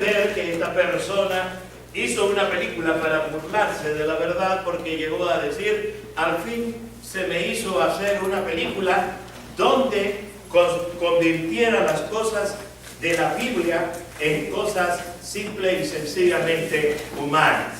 Ver que esta persona hizo una película para burlarse de la verdad, porque llegó a decir: al fin se me hizo hacer una película donde convirtiera las cosas de la Biblia en cosas simples y sencillamente humanas.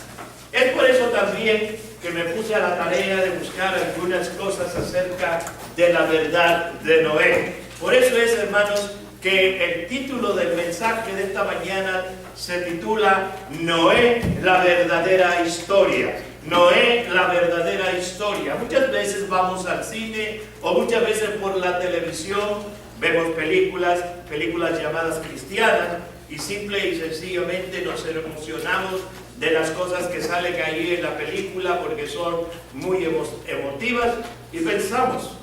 Es por eso también que me puse a la tarea de buscar algunas cosas acerca de la verdad de Noé. Por eso es, hermanos, que el título del mensaje de esta mañana se titula Noé, la verdadera historia. Noé, la verdadera historia. Muchas veces vamos al cine o muchas veces por la televisión vemos películas llamadas cristianas, y simple y sencillamente nos emocionamos de las cosas que salen ahí en la película porque son muy emotivas, y pensamos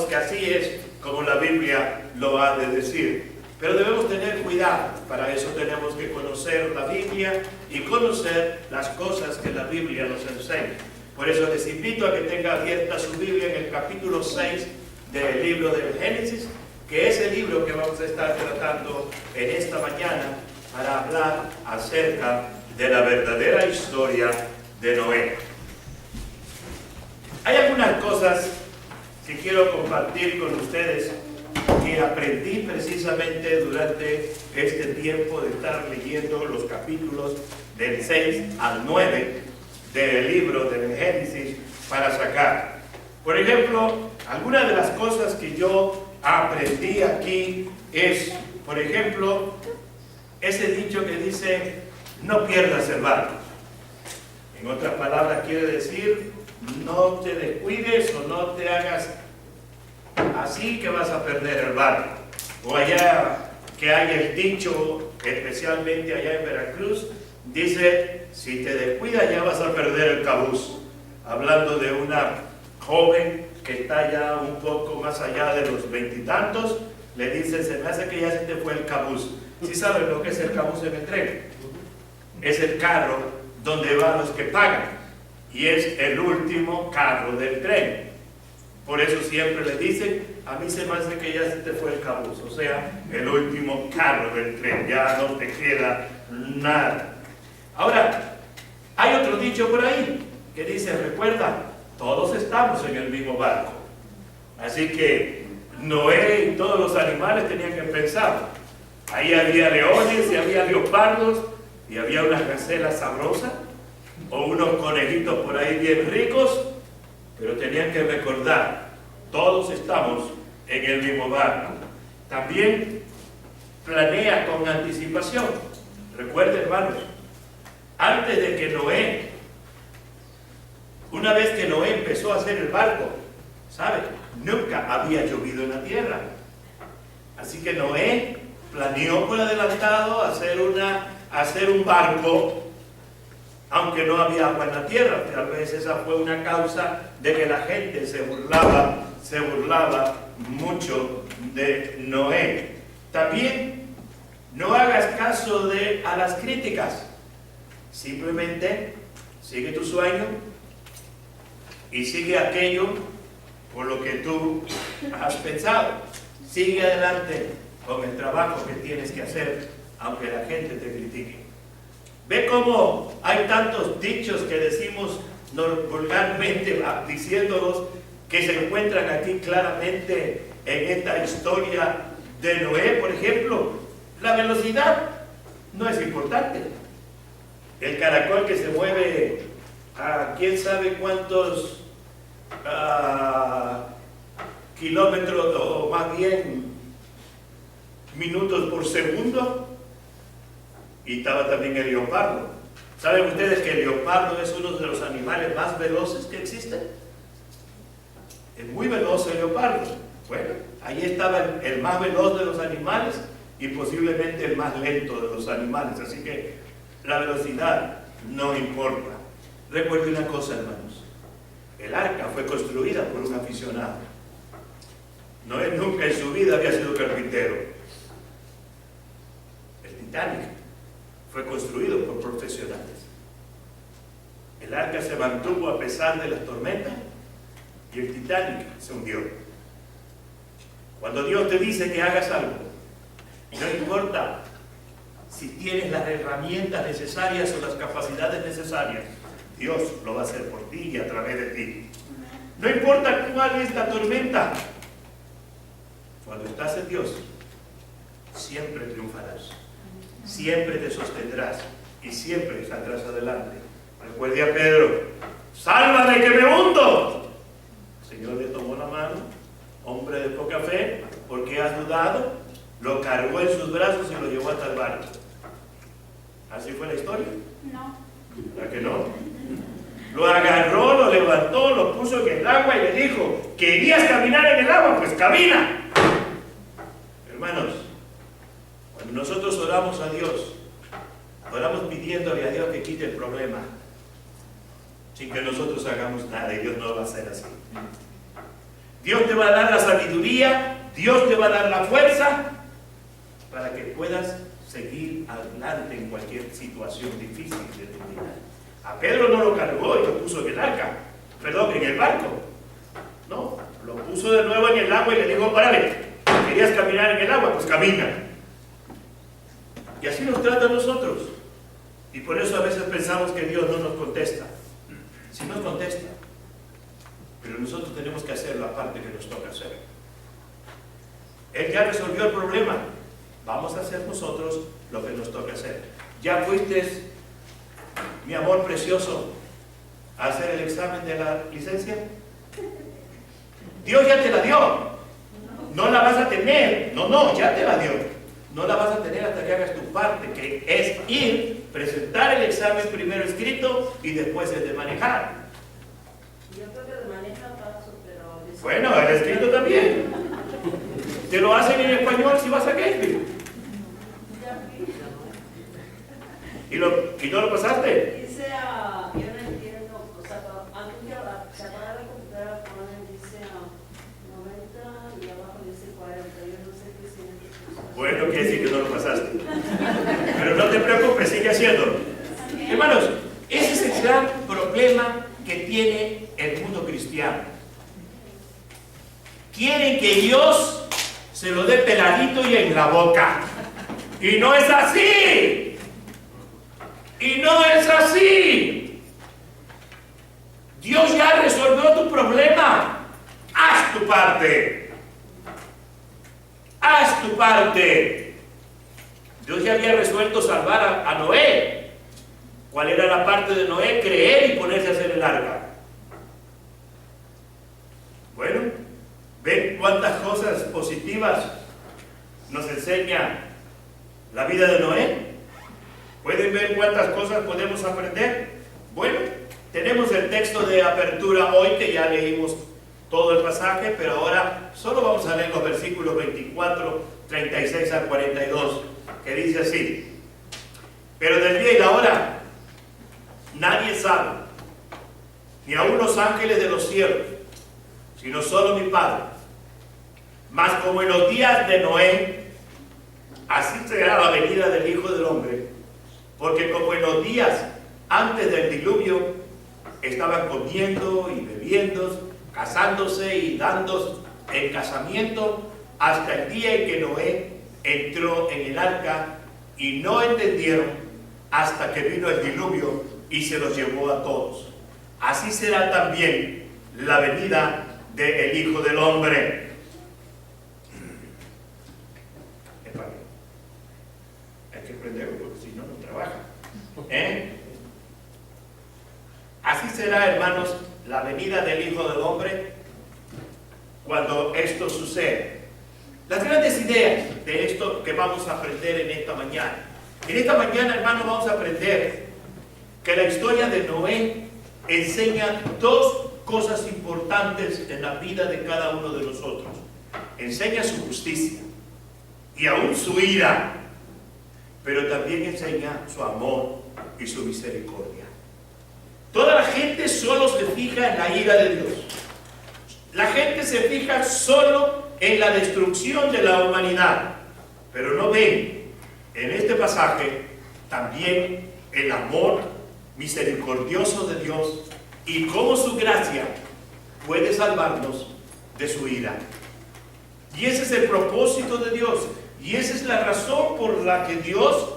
que así es como la Biblia lo ha de decir. Pero debemos tener cuidado. Para eso tenemos que conocer la Biblia y conocer las cosas que la Biblia nos enseña. Por eso les invito a que tenga abierta su Biblia en el capítulo 6 del libro del Génesis, que es el libro que vamos a estar tratando en esta mañana para hablar acerca de la verdadera historia de Noé. Hay algunas cosas que quiero compartir con ustedes que aprendí precisamente durante este tiempo de estar leyendo los capítulos del 6 al 9 del libro del Génesis para sacar. Por ejemplo, algunas de las cosas que yo aprendí aquí es, por ejemplo, ese dicho que dice: no pierdas el barco. En otras palabras quiere decir: no te descuides o no te hagas así que vas a perder el barco. O allá que hay el dicho, especialmente allá en Veracruz, dice: si te descuidas ya vas a perder el cabuz. Hablando de una joven que está ya un poco más allá de los 20 y tantos, le dice: se me hace que ya se te fue el cabuz. ¿Sí saben lo que es el cabuz en el tren? Es el carro donde van los que pagan, y es el último carro del tren. Por eso siempre le dicen: a mí se me hace que ya se te fue el cabuz, o sea, el último carro del tren, ya no te queda nada. Ahora, hay otro dicho por ahí que dice: recuerda, todos estamos en el mismo barco. Así que Noé y todos los animales tenían que pensar. Ahí había leones y había leopardos y había unas gacelas sabrosas o unos conejitos por ahí bien ricos, pero tenían que recordar: todos estamos en el mismo barco. También planea con anticipación. Recuerden, hermanos, antes de que Noé, una vez que Noé empezó a hacer el barco, ¿sabe? Nunca había llovido en la tierra. Así que Noé planeó por adelantado hacer un barco, aunque no había agua en la tierra. Tal vez esa fue una causa de que la gente se burlaba mucho de Noé. También no hagas caso a las críticas. Simplemente sigue tu sueño y sigue aquello por lo que tú has pensado. Sigue adelante con el trabajo que tienes que hacer, aunque la gente te critique. Ve cómo hay tantos dichos que decimos vulgarmente, diciéndolos, que se encuentran aquí claramente en esta historia de Noé. Por ejemplo, la velocidad no es importante. El caracol que se mueve a quién sabe cuántos kilómetros, o más bien minutos por segundo. Y estaba también el leopardo. ¿Saben ustedes que el leopardo es uno de los animales más veloces que existen? Es muy veloz el leopardo. Bueno, ahí estaba el más veloz de los animales y posiblemente el más lento de los animales. Así que la velocidad no importa. Recuerde una cosa, hermanos: el arca fue construida por un aficionado. Noé nunca en su vida había sido carpintero. El Titanic fue construido por profesionales. El arca se mantuvo a pesar de las tormentas y el Titanic se hundió. Cuando Dios te dice que hagas algo, no importa si tienes las herramientas necesarias o las capacidades necesarias, Dios lo va a hacer por ti y a través de ti. No importa cuál es la tormenta, cuando estás en Dios, siempre triunfarás, siempre te sostendrás y siempre saldrás adelante. Recuerde a Pedro: sálvame que me hundo. El Señor le tomó la mano: hombre de poca fe, ¿por qué has dudado? Lo cargó en sus brazos y lo llevó hasta el barco. ¿Así fue la historia? No. ¿Verdad que no? Lo agarró, lo levantó, lo puso en el agua y le dijo: ¿querías caminar en el agua? Pues camina. Hermanos, cuando nosotros oramos a Dios, oramos pidiéndole a Dios que quite el problema, sin que nosotros hagamos nada, y Dios no va a hacer así. Dios te va a dar la sabiduría, Dios te va a dar la fuerza para que puedas seguir adelante en cualquier situación difícil de tu vida. A Pedro no lo cargó y lo puso en el arca, perdón, en el barco. No, lo puso de nuevo en el agua y le dijo: órale, ¿querías caminar en el agua? Pues camina. Y así nos trata a nosotros. Y por eso a veces pensamos que Dios no nos contesta. Sí nos contesta, pero nosotros tenemos que hacer la parte que nos toca hacer. Él ya resolvió el problema. Vamos a hacer nosotros lo que nos toca hacer. ¿Ya fuiste, mi amor precioso, a hacer el examen de la licencia? Dios ya te la dio. No la vas a tener. No, ya te la dio. No la vas a tener hasta que hagas tu parte, que es ir, presentar el examen primero escrito y después el de manejar. Yo creo que de manejar paso, pero... Bueno, el escrito también. Te lo hacen en español si vas a Gainesville. ¿Y no lo pasaste? Dice, yo no entiendo, o sea, antes que se apaga la computadora, ponen, dice 90 y abajo dice 40, yo no sé qué significa. Bueno, quiere decir que no lo pasaste. Pero no te preocupes, sigue haciéndolo. Hermanos, ese es el gran problema que tiene el mundo cristiano. Quieren que Dios se lo dé peladito y en la boca. Y no es así. Y no es así. Dios ya resolvió tu problema. Haz tu parte. Haz tu parte. Dios ya había resuelto salvar a Noé. ¿Cuál era la parte de Noé? Creer y ponerse a hacer el arca. Bueno, ven cuántas cosas positivas nos enseña la vida de Noé. ¿Pueden ver cuántas cosas podemos aprender? Bueno, tenemos el texto de apertura hoy, que ya leímos todo el pasaje, pero ahora solo vamos a leer los versículos 24, 36 al 42, que dice así: pero del día y la hora nadie sabe, ni aun los ángeles de los cielos, sino solo mi Padre. Mas como en los días de Noé, así será la venida del Hijo del Hombre. Porque como en los días antes del diluvio, estaban comiendo y bebiendo, casándose y dando en casamiento, hasta el día en que Noé entró en el arca, y no entendieron hasta que vino el diluvio y se los llevó a todos. Así será también la venida del Hijo del Hombre. Hay que aprenderlo, porque si no, no trabaja. Así será, hermanos, la venida del Hijo del Hombre cuando esto sucede. Las grandes ideas de esto que vamos a aprender en esta mañana. En esta mañana, hermanos, vamos a aprender que la historia de Noé enseña dos cosas importantes en la vida de cada uno de nosotros. Enseña su justicia y aún su ira, pero también enseña su amor y su misericordia. Toda la gente solo se fija en la ira de Dios. La gente se fija solo en la destrucción de la humanidad, pero no ven en este pasaje también el amor misericordioso de Dios y cómo su gracia puede salvarnos de su ira. Y ese es el propósito de Dios, y esa es la razón por la que Dios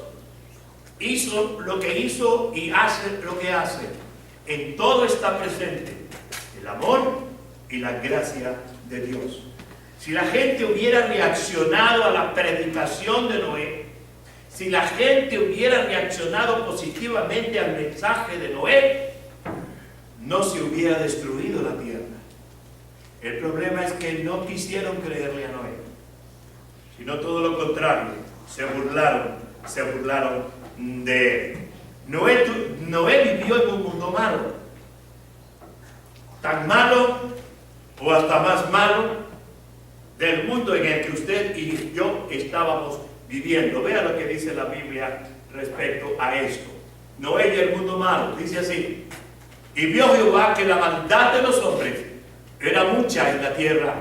hizo lo que hizo y hace lo que hace. En todo está presente el amor y la gracia de Dios. Si la gente hubiera reaccionado a la predicación de Noé, si la gente hubiera reaccionado positivamente al mensaje de Noé, no se hubiera destruido la tierra. El problema es que no quisieron creerle a Noé, sino todo lo contrario, se burlaron de él. Noé vivió en un mundo malo, tan malo o hasta más malo del mundo en el que usted y yo estábamos viviendo. Vea lo que dice la Biblia respecto a esto. Noé y el mundo malo, dice así: y vio Jehová que la maldad de los hombres era mucha en la tierra,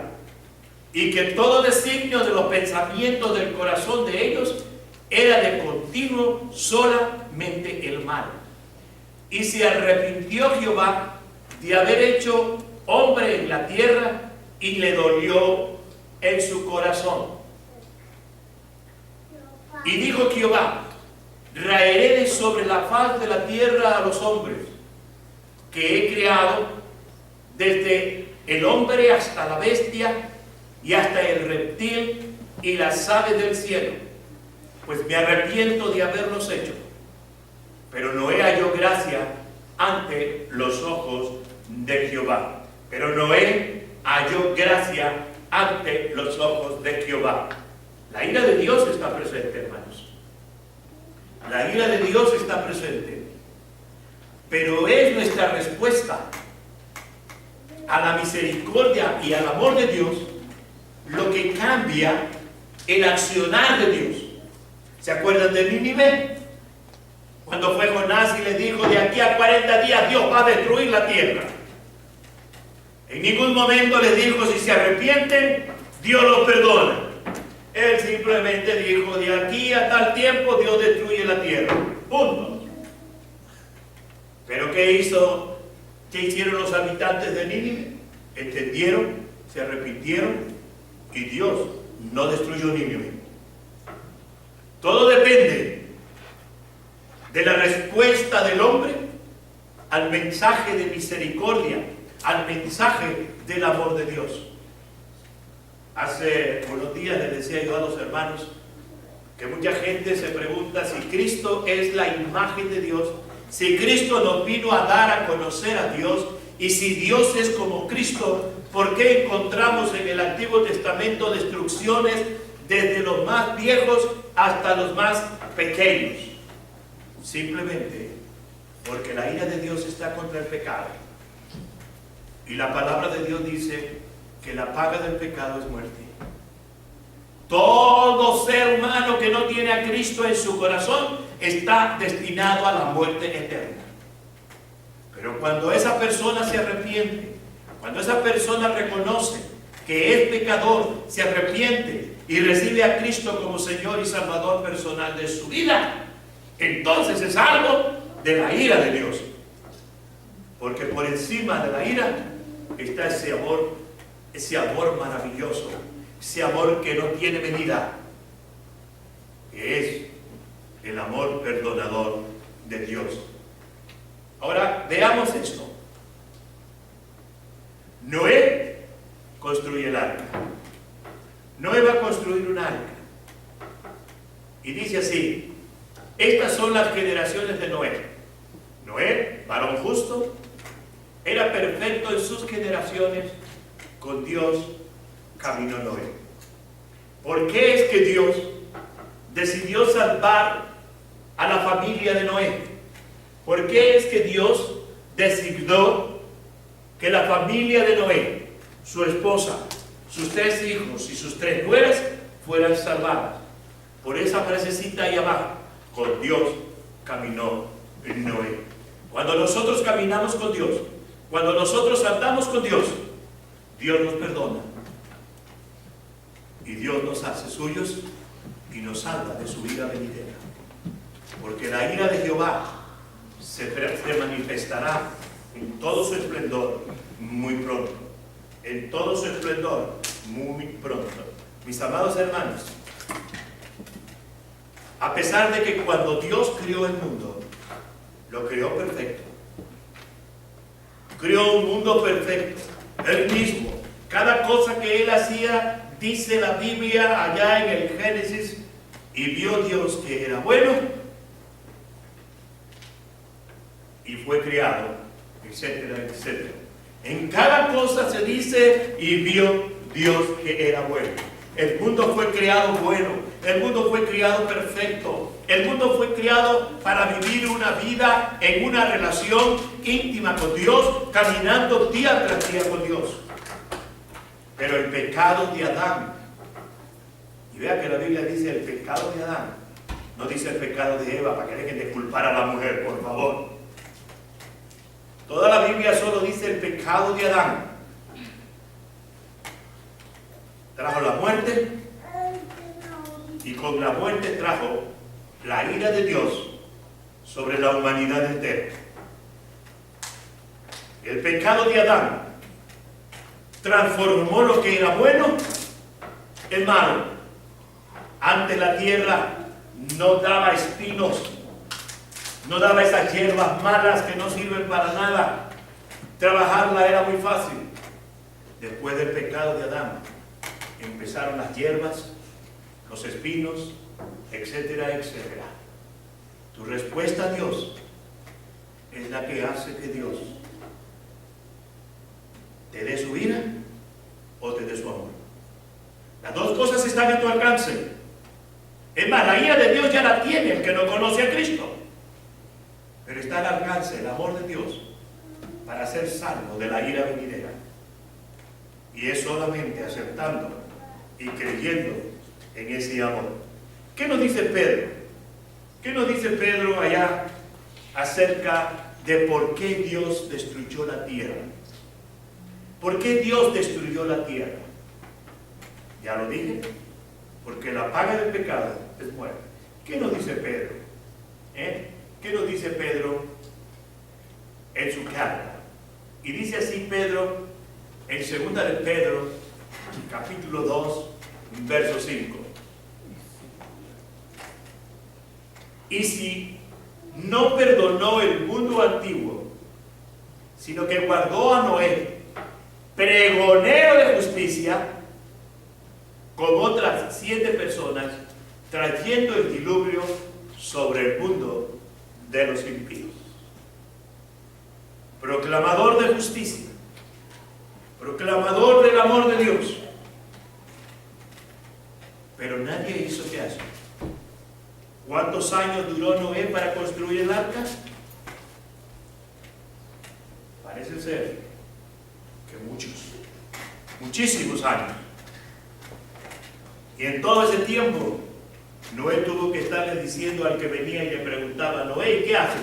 y que todo designio de los pensamientos del corazón de ellos era de continuo solamente el mal. Y se arrepintió Jehová de haber hecho hombre en la tierra, y le dolió en su corazón. Y dijo Jehová: raeré de sobre la faz de la tierra a los hombres que he creado, desde el hombre hasta la bestia y hasta el reptil y las aves del cielo, pues me arrepiento de haberlos hecho. Pero Noé halló gracia ante los ojos de Jehová. Pero Noé halló gracia ante los ojos de Jehová. La ira de Dios está presente, hermanos. La ira de Dios está presente. Pero es nuestra respuesta a la misericordia y al amor de Dios lo que cambia el accionar de Dios. ¿Se acuerdan de Nínive? Cuando fue Jonás y le dijo: de aquí a 40 días Dios va a destruir la tierra. En ningún momento les dijo: si se arrepienten, Dios los perdona. Él simplemente dijo: de aquí a tal tiempo Dios destruye la tierra. Punto. Pero ¿qué hizo? ¿Qué hicieron los habitantes de Nínive? Entendieron, se arrepintieron y Dios no destruyó Nínive. Todo depende de la respuesta del hombre al mensaje de misericordia, al mensaje del amor de Dios. Hace unos días les decía yo a los hermanos que mucha gente se pregunta si Cristo es la imagen de Dios, si Cristo nos vino a dar a conocer a Dios, y si Dios es como Cristo, ¿por qué encontramos en el Antiguo Testamento destrucciones desde los más viejos hasta los más pequeños? Simplemente porque la ira de Dios está contra el pecado. Y la palabra de Dios dice que la paga del pecado es muerte. Todo ser humano que no tiene a Cristo en su corazón está destinado a la muerte eterna. Pero cuando esa persona se arrepiente, cuando esa persona reconoce que es pecador, se arrepiente y recibe a Cristo como Señor y Salvador personal de su vida, entonces es salvo de la ira de Dios. Porque por encima de la ira está ese amor maravilloso, ese amor que no tiene medida, que es el amor perdonador de Dios. Ahora veamos esto. Noé construye el arca. Noé va a construir un arca. Y dice así: estas son las generaciones de Noé. Noé, varón justo, era perfecto en sus generaciones, con Dios caminó Noé. ¿Por qué es que Dios decidió salvar a la familia de Noé? ¿Por qué es que Dios designó que la familia de Noé, su esposa, sus 3 hijos y sus 3 nueras fueran salvadas? Por esa frasecita ahí abajo: con Dios caminó Noé. Cuando nosotros caminamos con Dios, cuando nosotros andamos con Dios, Dios nos perdona y Dios nos hace suyos y nos salva de su ira venidera. Porque la ira de Jehová se manifestará en todo su esplendor muy pronto. En todo su esplendor muy pronto. Mis amados hermanos, A pesar de que cuando Dios creó el mundo, lo creó perfecto. Creó un mundo perfecto, Él mismo. Cada cosa que Él hacía, dice la Biblia allá en el Génesis, y vio Dios que era bueno, y fue creado, etcétera, etcétera. En cada cosa se dice, y vio Dios que era bueno. El mundo fue creado bueno, el mundo fue creado perfecto, el mundo fue creado para vivir una vida en una relación íntima con Dios, caminando día tras día con Dios. Pero el pecado de Adán, y vea que la Biblia dice el pecado de Adán, no dice el pecado de Eva, para que dejen de culpar a la mujer, por favor. Toda la Biblia solo dice el pecado de Adán. Trajo la muerte, y con la muerte trajo la ira de Dios sobre la humanidad entera. El pecado de Adán transformó lo que era bueno en malo. Antes la tierra no daba espinos, no daba esas hierbas malas que no sirven para nada. Trabajarla era muy fácil. Después del pecado de Adán, empezaron las hierbas, los espinos, etcétera, etcétera. Tu respuesta a Dios es la que hace que Dios te dé su ira o te dé su amor. Las dos cosas están a tu alcance. Es más, la ira de Dios ya la tiene el que no conoce a Cristo. Pero está al alcance el amor de Dios para ser salvo de la ira venidera. Y es solamente aceptando y creyendo en ese amor. ¿Qué nos dice Pedro? ¿Qué nos dice Pedro allá acerca de por qué Dios destruyó la tierra? ¿Por qué Dios destruyó la tierra? Ya lo dije, porque la paga del pecado es muerte. ¿Qué nos dice Pedro? ¿Qué nos dice Pedro en su carta? Y dice así Pedro, en segunda de Pedro, capítulo 2, verso 5. Y si no perdonó el mundo antiguo, sino que guardó a Noé, pregonero de justicia, con otras 7 personas, trayendo el diluvio sobre el mundo de los impíos. Proclamador de justicia, proclamador del amor de Dios. Pero nadie hizo caso. ¿Cuántos años duró Noé para construir el arca? Parece ser que muchos, muchísimos años. Y en todo ese tiempo, Noé tuvo que estarle diciendo al que venía y le preguntaba, Noé, ¿qué haces?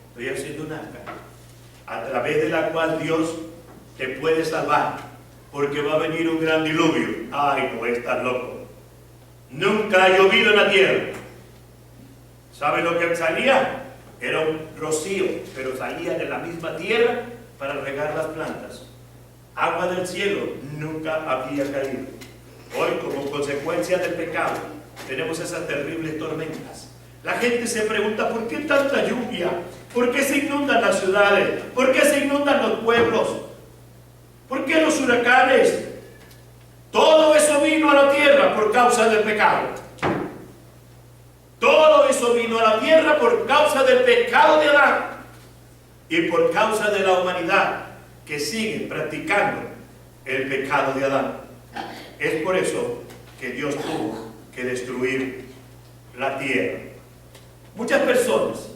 Estoy haciendo un arca, a través de la cual Dios te puede salvar, porque va a venir un gran diluvio. Ay, Noé, estás loco. Nunca ha llovido en la tierra. ¿Sabe lo que salía? Era un rocío, pero salía de la misma tierra para regar las plantas. Agua del cielo nunca había caído. Hoy, como consecuencia del pecado, tenemos esas terribles tormentas. La gente se pregunta, ¿por qué tanta lluvia? ¿Por qué se inundan las ciudades? ¿Por qué se inundan los pueblos? ¿Por qué los huracanes? Todo eso vino a la tierra por causa del pecado. Todo eso vino a la tierra por causa del pecado de Adán y por causa de la humanidad que sigue practicando el pecado de Adán. Es por eso que Dios tuvo que destruir la tierra. Muchas personas,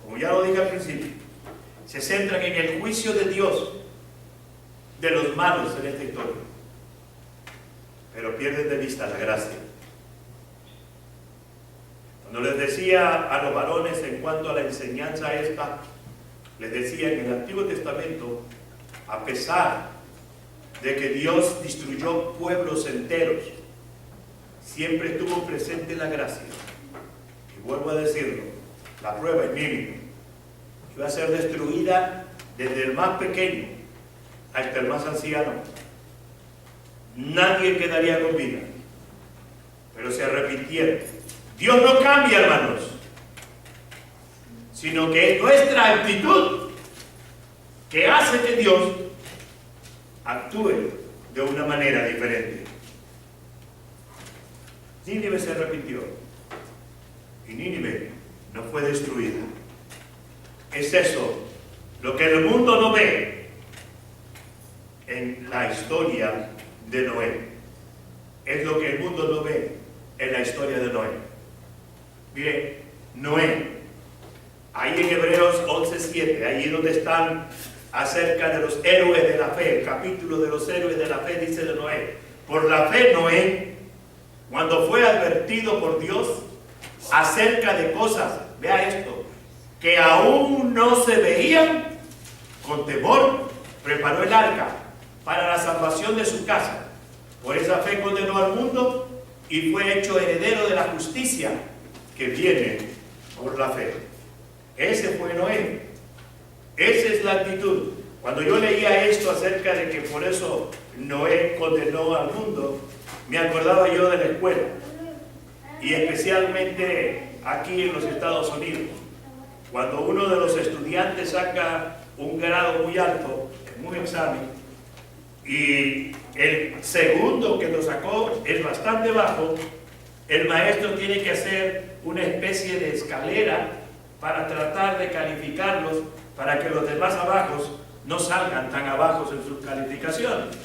como ya lo dije al principio, se centran en el juicio de Dios de los malos en esta historia, pero pierden de vista la gracia. Cuando les decía a los varones en cuanto a la enseñanza esta, les decía en el Antiguo Testamento, a pesar de que Dios destruyó pueblos enteros, siempre estuvo presente la gracia. Y vuelvo a decirlo, la prueba es mínima. Iba a ser destruida desde el más pequeño hasta el más anciano. Nadie quedaría con vida, pero se arrepintieron Dios no cambia, hermanos, sino que es nuestra actitud que hace que Dios actúe de una manera diferente. Nínive se arrepintió y Nínive no fue destruida. Es eso lo que el mundo no ve en la historia de Noé. Es lo que el mundo no ve en la historia de Noé. Mire, Noé, ahí en Hebreos 11:7, ahí donde están acerca de los héroes de la fe, el capítulo de los héroes de la fe dice de Noé: por la fe Noé, cuando fue advertido por Dios acerca de cosas, vea esto, que aún no se veían, con temor preparó el arca para la salvación de su casa. Por esa fe condenó al mundo y fue hecho heredero de la justicia que viene por la fe. Ese fue Noé. Esa es la actitud. Cuando yo leía esto acerca de que por eso Noé condenó al mundo, me acordaba yo de la escuela, y especialmente aquí en los Estados Unidos, cuando uno de los estudiantes saca un grado muy alto en un examen y el segundo que lo sacó es bastante bajo, el maestro tiene que hacer una especie de escalera para tratar de calificarlos, para que los demás abajos no salgan tan abajos en sus calificaciones.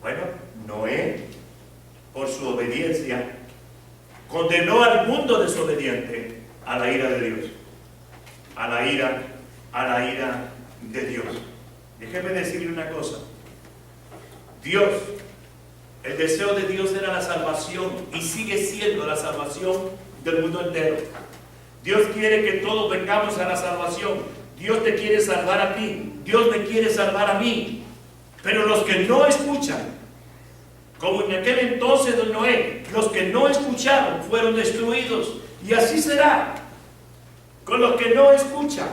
Bueno, Noé, por su obediencia, condenó al mundo desobediente a la ira de Dios, a la ira de Dios. Déjeme decirle una cosa. Dios, el deseo de Dios era la salvación y sigue siendo la salvación del mundo entero. Dios quiere que todos vengamos a la salvación. Dios te quiere salvar a ti, Dios me quiere salvar a mí. Pero los que no escuchan, como en aquel entonces de Noé, los que no escucharon fueron destruidos. Y así será con los que no escuchan,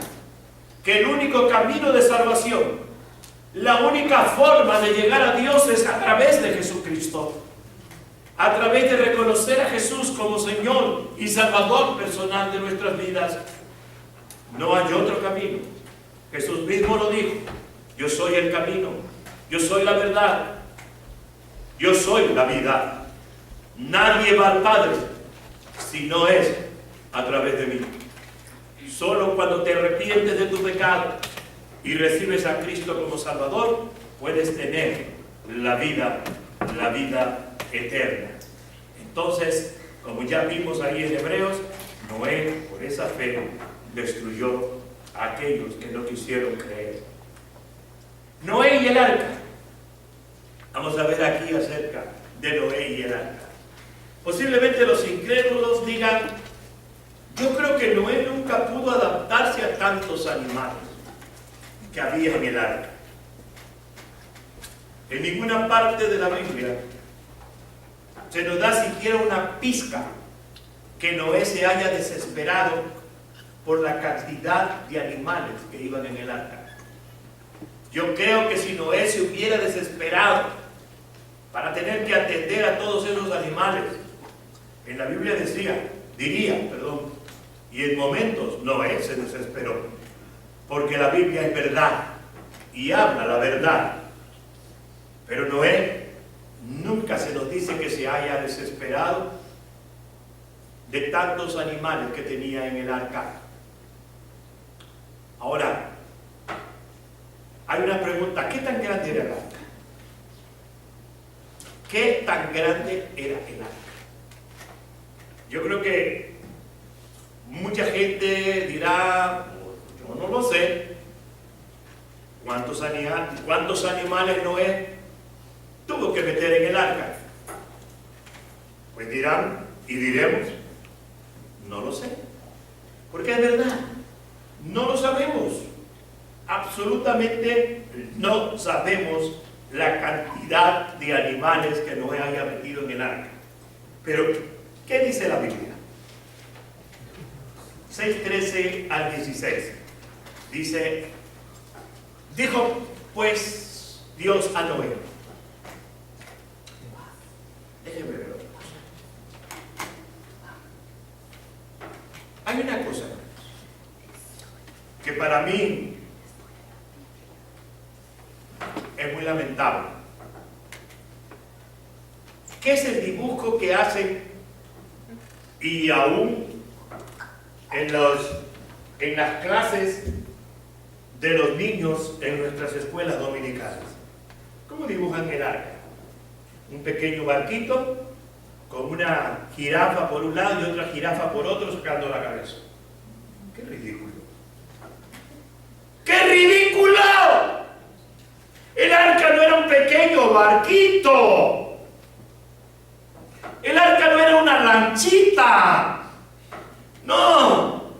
que el único camino de salvación, la única forma de llegar a Dios es a través de Jesucristo, a través de reconocer a Jesús como Señor y Salvador personal de nuestras vidas. No hay otro camino. Jesús mismo lo dijo: yo soy el camino, yo soy la verdad, yo soy la vida. Nadie va al Padre si no es a través de mí. Solo cuando te arrepientes de tu pecado y recibes a Cristo como Salvador, puedes tener la vida eterna. Entonces, como ya vimos ahí en Hebreos, Noé, por esa fe, destruyó a aquellos que no quisieron creer. Noé y el arca. Vamos a ver aquí acerca de Noé y el arca. Posiblemente los incrédulos digan: yo creo que Noé nunca pudo adaptarse a tantos animales que había en el arca. En ninguna parte de la Biblia se nos da siquiera una pizca que Noé se haya desesperado por la cantidad de animales que iban en el arca. Yo creo que si Noé se hubiera desesperado para tener que atender a todos esos animales, en la Biblia diría, y en momentos Noé se desesperó, porque la Biblia es verdad y habla la verdad. Pero Noé nunca se nos dice que se haya desesperado de tantos animales que tenía en el arca. Ahora, hay una pregunta: ¿qué tan grande era el arca? ¿Qué tan grande era el arca? Yo creo que mucha gente dirá: yo no lo sé. ¿Cuántos animales Noé tuvo que meter en el arca? Pues dirán y diremos: no lo sé. Porque es verdad, no lo sabemos. Absolutamente no sabemos la cantidad de animales que Noé haya metido en el arca. Pero, ¿qué dice la Biblia? 6:13 al 16. Dice: dijo pues Dios a Noé. Déjeme ver otra cosa. que para mí es muy lamentable. ¿Qué es el dibujo que hacen y aún en las clases de los niños en nuestras escuelas dominicales? ¿Cómo dibujan el arca? Un pequeño barquito con una jirafa por un lado y otra jirafa por otro sacando la cabeza. ¡Qué ridículo! ¡Qué ridículo! El arca no era un pequeño barquito. El arca no era una lanchita. No.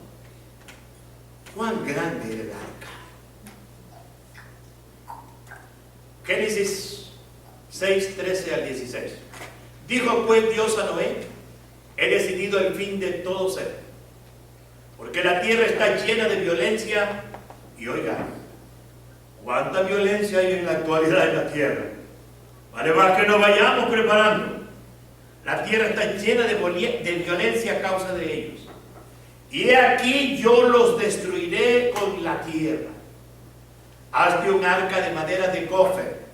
¿Cuán grande era el arca? Génesis 6, 13 al 16. Dijo pues Dios a Noé: he decidido el fin de todo ser, porque la tierra está llena de violencia. Y oiga, ¿cuánta violencia hay en la actualidad en la tierra? Vale más que nos vayamos preparando. La tierra está llena de violencia a causa de ellos. Y he aquí yo los destruiré con la tierra. Hazte un arca de madera de gofer.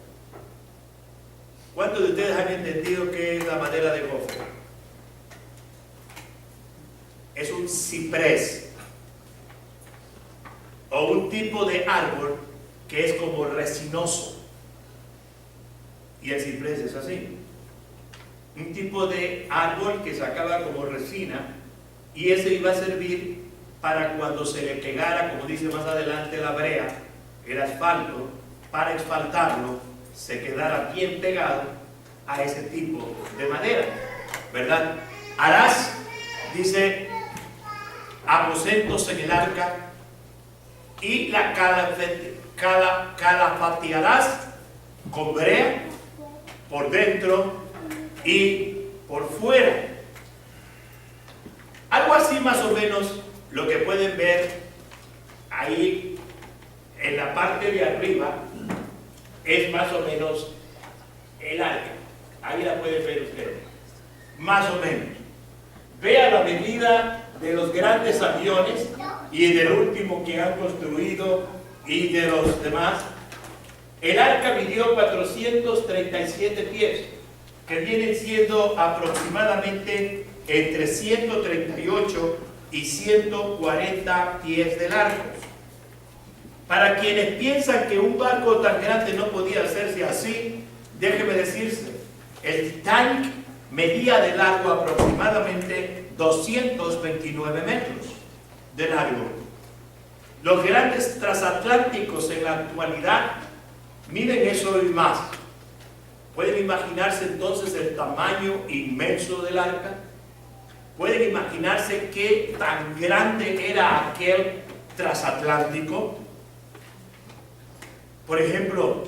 ¿Cuántos de ustedes han entendido qué es la madera de gofer? Es un ciprés o un tipo de árbol que es como resinoso. Y el ciprés es así. Un tipo de árbol que sacaba como resina, y ese iba a servir para cuando se le pegara, como dice más adelante la brea, el asfalto, para asfaltarlo, se quedara bien pegado a ese tipo de madera, ¿verdad? Harás, dice, aposentos en el arca y la calafatearás con brea por dentro y por fuera. Algo así más o menos lo que pueden ver ahí en la parte de arriba es más o menos el arca. Ahí la pueden ver ustedes. Más o menos. Vea la medida de los grandes aviones y del último que han construido y de los demás. El arca midió 437 pies, que vienen siendo aproximadamente entre 138 y 140 pies de largo. Para quienes piensan que un barco tan grande no podía hacerse así, déjeme decirse, el Titanic medía de largo aproximadamente 229 metros de largo. Los grandes transatlánticos en la actualidad miden eso y más. ¿Pueden imaginarse entonces el tamaño inmenso del arca? ¿Pueden imaginarse qué tan grande era aquel transatlántico? Por ejemplo,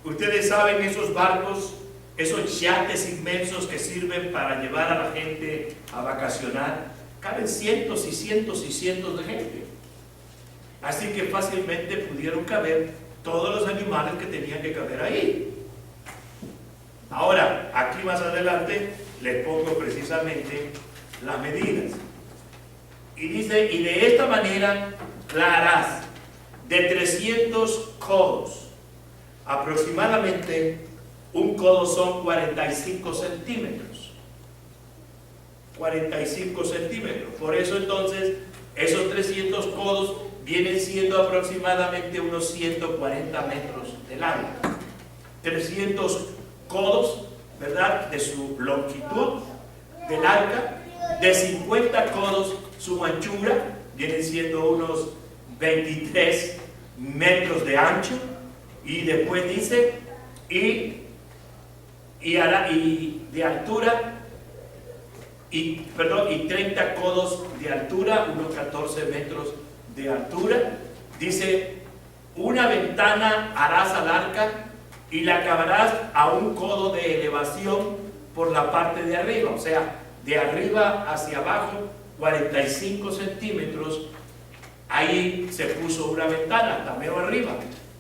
ustedes saben esos barcos, esos yates inmensos que sirven para llevar a la gente a vacacionar, caben cientos y cientos y cientos de gente. Así que fácilmente pudieron caber todos los animales que tenían que caber ahí. Ahora, aquí más adelante les pongo precisamente las medidas. Y dice, y de esta manera la harás de 300 codos. Aproximadamente un codo son 45 centímetros. 45 centímetros. Por eso entonces esos 300 codos vienen siendo aproximadamente unos 140 metros de largo. 300 codos, ¿verdad?, de su longitud del arca, de 50 codos su anchura, vienen siendo unos 23 metros de ancho, y después dice, y de altura, y 30 codos de altura, unos 14 metros de altura. Dice, una ventana harás al arca y la acabarás a un codo de elevación por la parte de arriba, o sea, de arriba hacia abajo 45 centímetros. Ahí se puso una ventana, hasta mero arriba,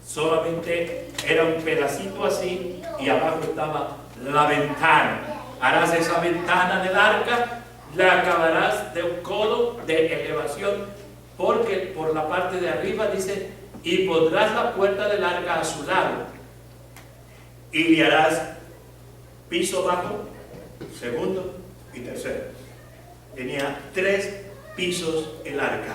solamente era un pedacito así y abajo estaba la ventana. Harás esa ventana del arca, la acabarás de un codo de elevación porque por la parte de arriba dice, y pondrás la puerta del arca a su lado, y le harás piso bajo, segundo y tercero. Tenía 3 pisos el arca.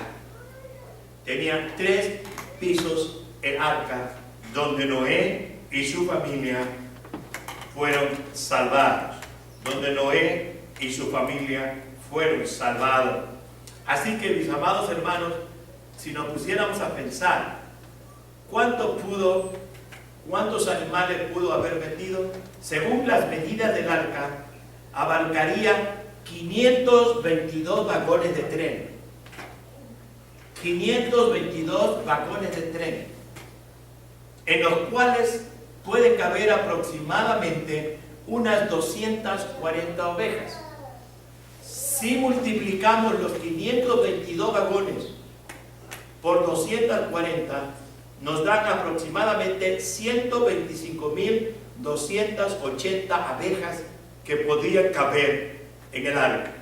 Tenía 3 pisos el arca, donde Noé y su familia fueron salvados. Donde Noé y su familia fueron salvados. Así que, mis amados hermanos, si nos pusiéramos a pensar cuántos animales pudo haber metido, según las medidas del arca, abarcaría 522 vagones de tren. 522 vagones de tren, en los cuales puede caber aproximadamente unas 240 ovejas. Si multiplicamos los 522 vagones por 240, nos dan aproximadamente 125.280 abejas que podían caber en el arca.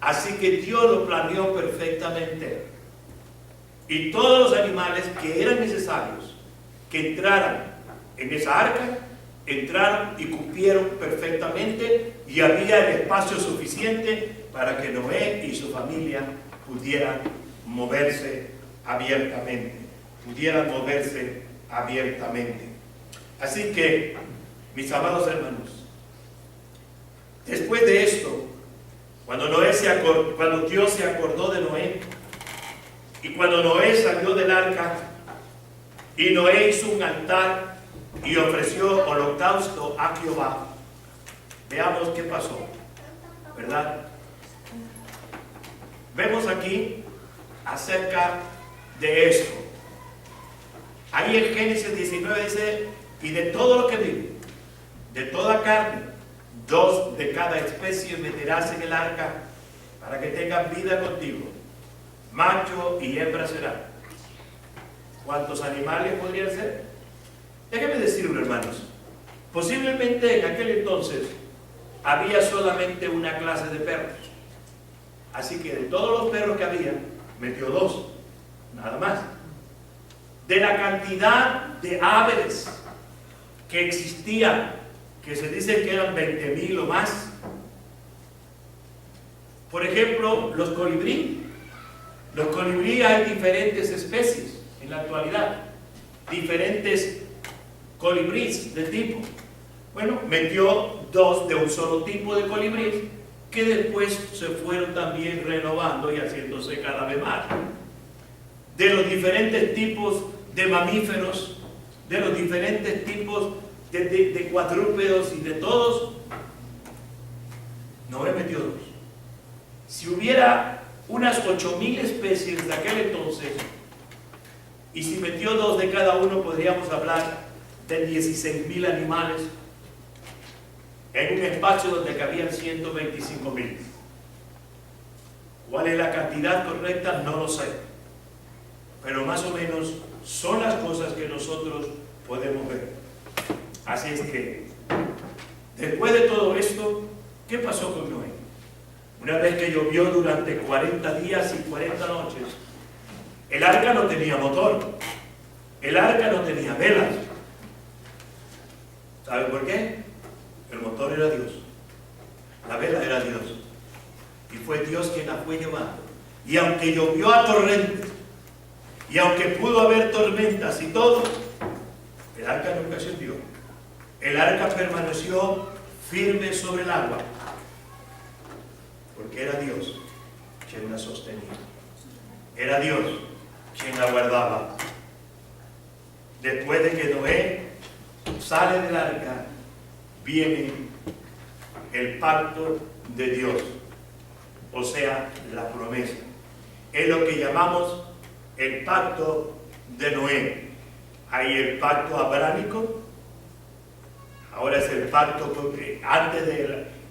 Así que Dios lo planeó perfectamente. Y todos los animales que eran necesarios que entraran en esa arca, entraron y cupieron perfectamente, y había el espacio suficiente para que Noé y su familia pudieran moverse abiertamente. Así que, mis amados hermanos, después de esto, cuando Dios se acordó de Noé, y cuando Noé salió del arca, y Noé hizo un altar y ofreció holocausto a Jehová, veamos qué pasó, ¿verdad? Vemos aquí acerca de esto. Ahí en Génesis 19 dice, y de todo lo que vive, de toda carne, 2 de cada especie meterás en el arca, para que tengan vida contigo. Macho y hembra serán. ¿Cuántos animales podrían ser? Déjenme decirlo, hermanos. Posiblemente en aquel entonces había solamente una clase de perros. Así que de todos los perros que había, metió 2, nada más. De la cantidad de aves que existían, que se dice que eran 20,000 o más. Por ejemplo, los colibrí. Los colibrí hay diferentes especies en la actualidad, diferentes colibríes de tipo. Bueno, metió 2 de un solo tipo de colibrí, que después se fueron también renovando y haciéndose cada vez más. De los diferentes tipos de mamíferos, de los diferentes tipos de cuadrúpedos y de todos, Noé metió 2. Si hubiera unas 8,000 especies de aquel entonces, y si metió 2 de cada uno, podríamos hablar de 16,000 animales en un espacio donde cabían 125,000. ¿Cuál es la cantidad correcta? No lo sé, pero más o menos son las cosas que nosotros podemos ver. Así es que, después de todo esto, ¿qué pasó con Noé? Una vez que llovió durante 40 días y 40 noches, el arca no tenía motor, el arca no tenía velas. ¿Saben por qué? El motor era Dios, la vela era Dios, y fue Dios quien la fue llevando. Y aunque llovió a torrentes, y aunque pudo haber tormentas y todo, el arca nunca se hundió. El arca permaneció firme sobre el agua, porque era Dios quien la sostenía, era Dios quien la guardaba. Después de que Noé sale del arca, viene el pacto de Dios, o sea, la promesa. Es lo que llamamos el pacto de Noé. Hay el pacto abrámico, ahora es el pacto, antes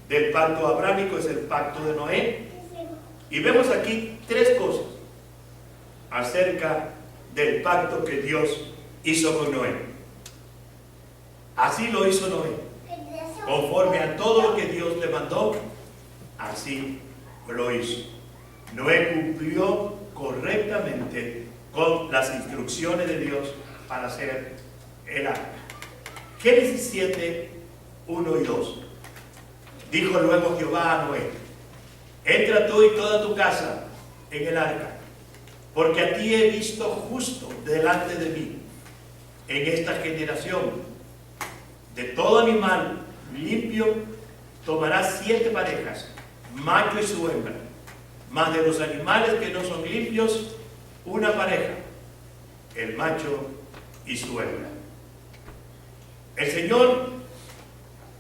del pacto abrámico es el pacto de Noé. Y vemos aquí 3 cosas acerca del pacto que Dios hizo con Noé. Así lo hizo Noé, conforme a todo lo que Dios le mandó, así lo hizo. Noé cumplió correctamente con las instrucciones de Dios para hacer el arca. Génesis 7, 1 y 2. Dijo luego Jehová a Noé: entra tú y toda tu casa en el arca, porque a ti he visto justo delante de mí en esta generación. De todo animal limpio tomarás 7 parejas, macho y su hembra, mas de los animales que no son limpios, una pareja, el macho y su hembra. El Señor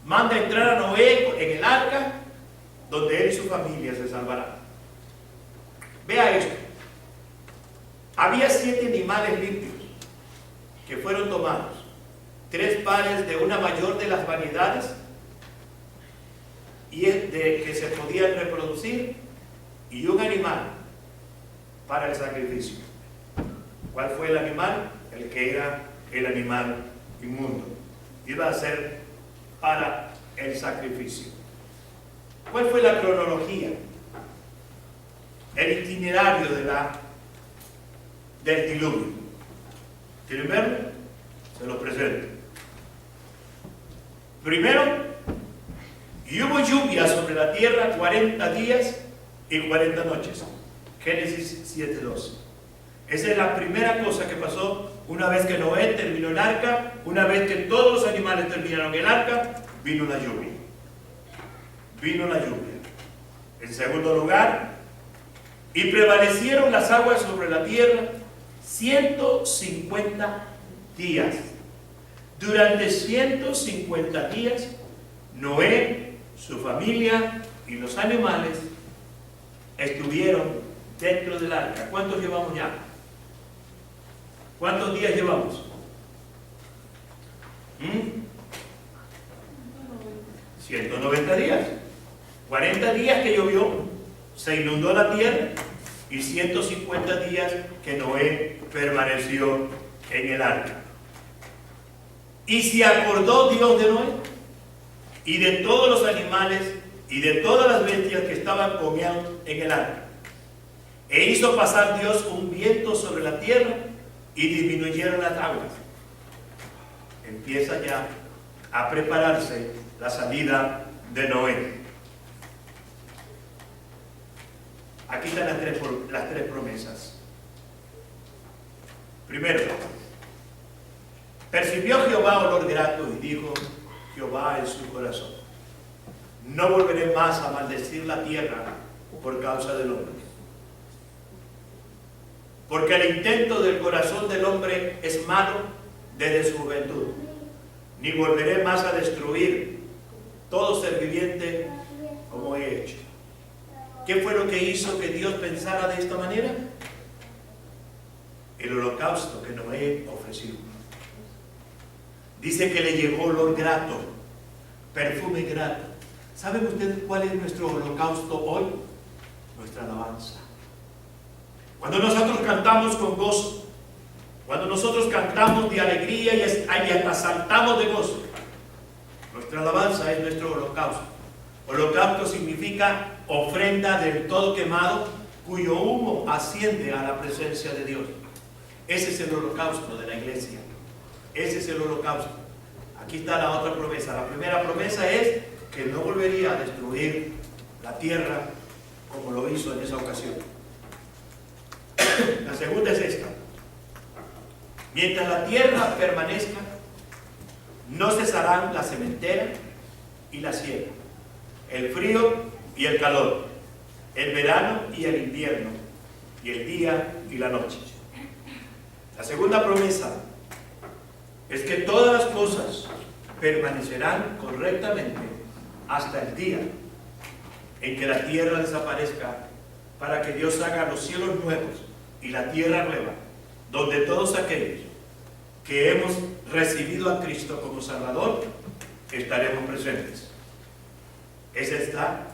manda entrar a Noé en el arca, donde él y su familia se salvarán. Vea esto. Había 7 animales limpios que fueron tomados, 3 pares de una mayor de las variedades y de que se podían reproducir, y un animal para el sacrificio. ¿Cuál fue el animal? El que era el animal inmundo. Iba a ser para el sacrificio. ¿Cuál fue la cronología? El itinerario del diluvio. ¿Quieren verlo? Se lo presento. Primero, y hubo lluvia sobre la tierra 40 días y 40 noches. Génesis 7:12. Esa es la primera cosa que pasó una vez que Noé terminó el arca. Una vez que todos los animales terminaron el arca, vino la lluvia. Vino la lluvia. En segundo lugar, y prevalecieron las aguas sobre la tierra 150 días. Durante 150 días, Noé, su familia y los animales estuvieron dentro del arca. ¿Cuántos llevamos ya? ¿Cuántos días llevamos? 190 días. 40 días que llovió, se inundó la tierra, y 150 días que Noé permaneció en el arca. Y se acordó Dios de Noé y de todos los animales y de todas las bestias que estaban con él en el arca. E hizo pasar Dios un viento sobre la tierra y disminuyeron las aguas. Empieza ya a prepararse la salida de Noé. Aquí están las tres promesas. Primero, percibió Jehová olor grato y dijo Jehová en su corazón: no volveré más a maldecir la tierra por causa del hombre. Porque el intento del corazón del hombre es malo desde su juventud. Ni volveré más a destruir todo ser viviente como he hecho. ¿Qué fue lo que hizo que Dios pensara de esta manera? El holocausto que Noé ofreció. Dice que le llegó olor grato, perfume grato. ¿Saben ustedes cuál es nuestro holocausto hoy? Nuestra alabanza. Cuando nosotros cantamos con gozo, cuando nosotros cantamos de alegría y hasta saltamos de gozo, nuestra alabanza es nuestro holocausto. Holocausto significa ofrenda del todo quemado, cuyo humo asciende a la presencia de Dios. Ese es el holocausto de la iglesia. Ese es el holocausto. Aquí está la otra promesa. La primera promesa es que no volvería a destruir la tierra como lo hizo en esa ocasión. La segunda es esta: mientras la tierra permanezca, no cesarán la sementera y la siega, el frío y el calor, el verano y el invierno, y el día y la noche. La segunda promesa es que todas las cosas permanecerán correctamente hasta el día en que la tierra desaparezca, para que Dios haga los cielos nuevos y la tierra nueva, donde todos aquellos que hemos recibido a Cristo como Salvador estaremos presentes. Esa está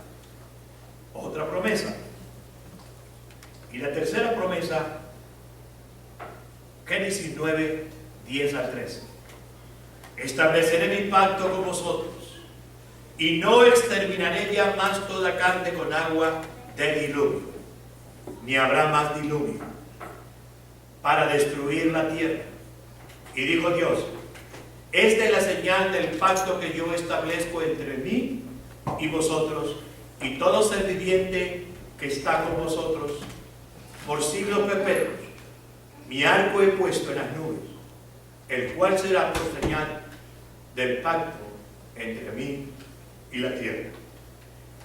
otra promesa. Y la tercera promesa, Génesis 9, 10 al 13. Estableceré mi pacto con vosotros y no exterminaré ya más toda carne con agua de diluvio. ni habrá más diluvio para destruir la tierra. Y dijo Dios: esta es la señal del pacto que yo establezco entre mí y vosotros y todo ser viviente que está con vosotros por siglos perpetuos. Mi arco he puesto en las nubes, el cual será por señal del pacto entre mí y la tierra.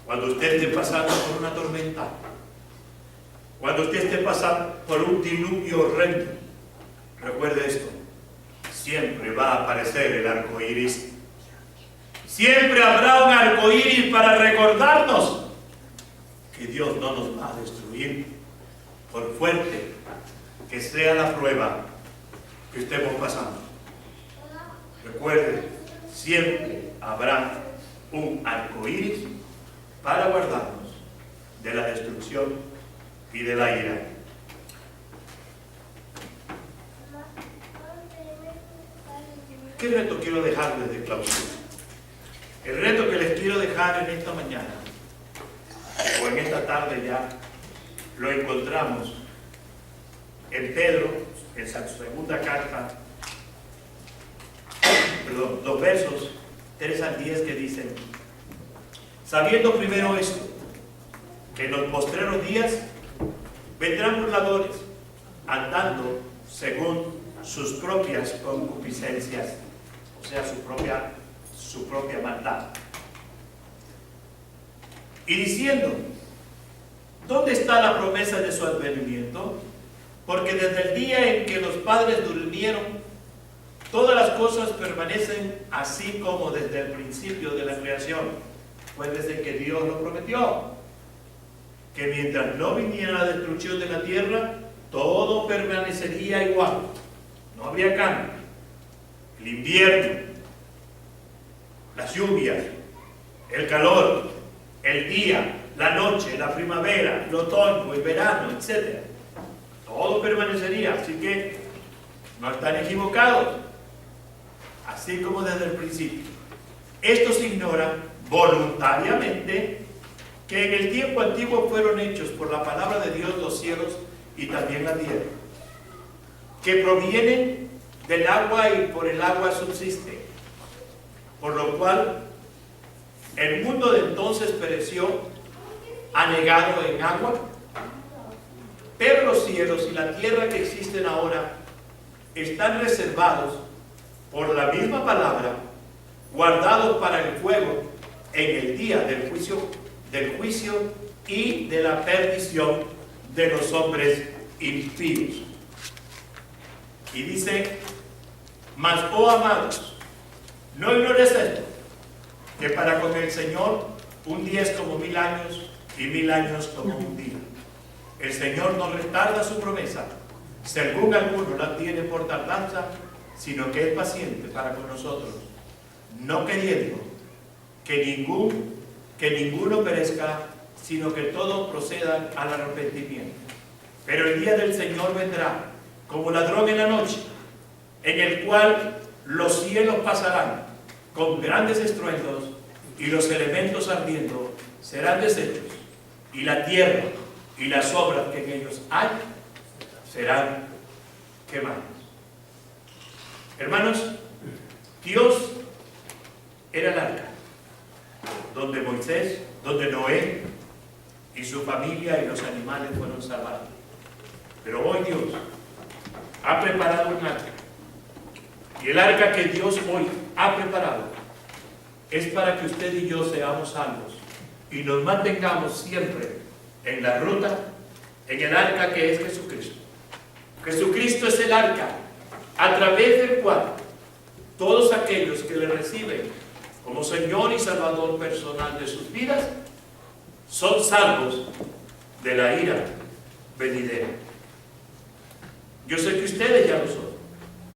Cuando usted esté pasando por una tormenta, cuando usted esté pasando por un diluvio horrendo, recuerde esto: siempre va a aparecer el arco iris. Siempre habrá un arco iris para recordarnos que Dios no nos va a destruir, por fuerte que sea la prueba que estemos pasando. Recuerde, siempre habrá un arco iris para guardarnos de la destrucción y de la ira. ¿Qué reto quiero dejarles de clausura? El reto que les quiero dejar en esta mañana, o en esta tarde ya, lo encontramos en Pedro, en su segunda carta, los versos 3 al 10, que dicen: sabiendo primero esto, que en los postreros días vendrán burladores, andando según sus propias concupiscencias, o sea, su propia maldad, y diciendo: ¿dónde está la promesa de su advenimiento? Porque desde el día en que los padres durmieron, todas las cosas permanecen así como desde el principio de la creación. Pues desde que Dios lo prometió, que mientras no viniera la destrucción de la tierra, todo permanecería igual, no habría cambio. El invierno, las lluvias, el calor, el día, la noche, la primavera, el otoño, el verano, etc. Todo permanecería, así que no están equivocados, así como desde el principio. Esto se ignora voluntariamente que en el tiempo antiguo fueron hechos por la palabra de Dios los cielos y también la tierra, que provienen del agua y por el agua subsiste, por lo cual el mundo de entonces pereció anegado en agua, pero los cielos y la tierra que existen ahora están reservados por la misma palabra, guardados para el fuego en el día del juicio y de la perdición de los hombres impíos. Y dice: mas, oh amados, no ignores esto, que para con el Señor un día es como 1000 años y 1000 años como un día. El Señor no retarda su promesa, según alguno la tiene por tardanza, sino que es paciente para con nosotros, no queriendo que ninguno perezca, sino que todos procedan al arrepentimiento. Pero el día del Señor vendrá como ladrón en la noche, en el cual los cielos pasarán con grandes estruendos y los elementos ardiendo serán deshechos, y la tierra y las obras que en ellos hay serán quemadas. Hermanos, Dios era el arca donde Moisés, donde Noé y su familia y los animales fueron salvados. Pero hoy Dios ha preparado un arca, y el arca que Dios hoy ha preparado es para que usted y yo seamos salvos y nos mantengamos siempre en la ruta, en el arca que es Jesucristo. Jesucristo es el arca a través del cual todos aquellos que le reciben como Señor y Salvador personal de sus vidas son salvos de la ira venidera. Yo sé que ustedes ya lo son.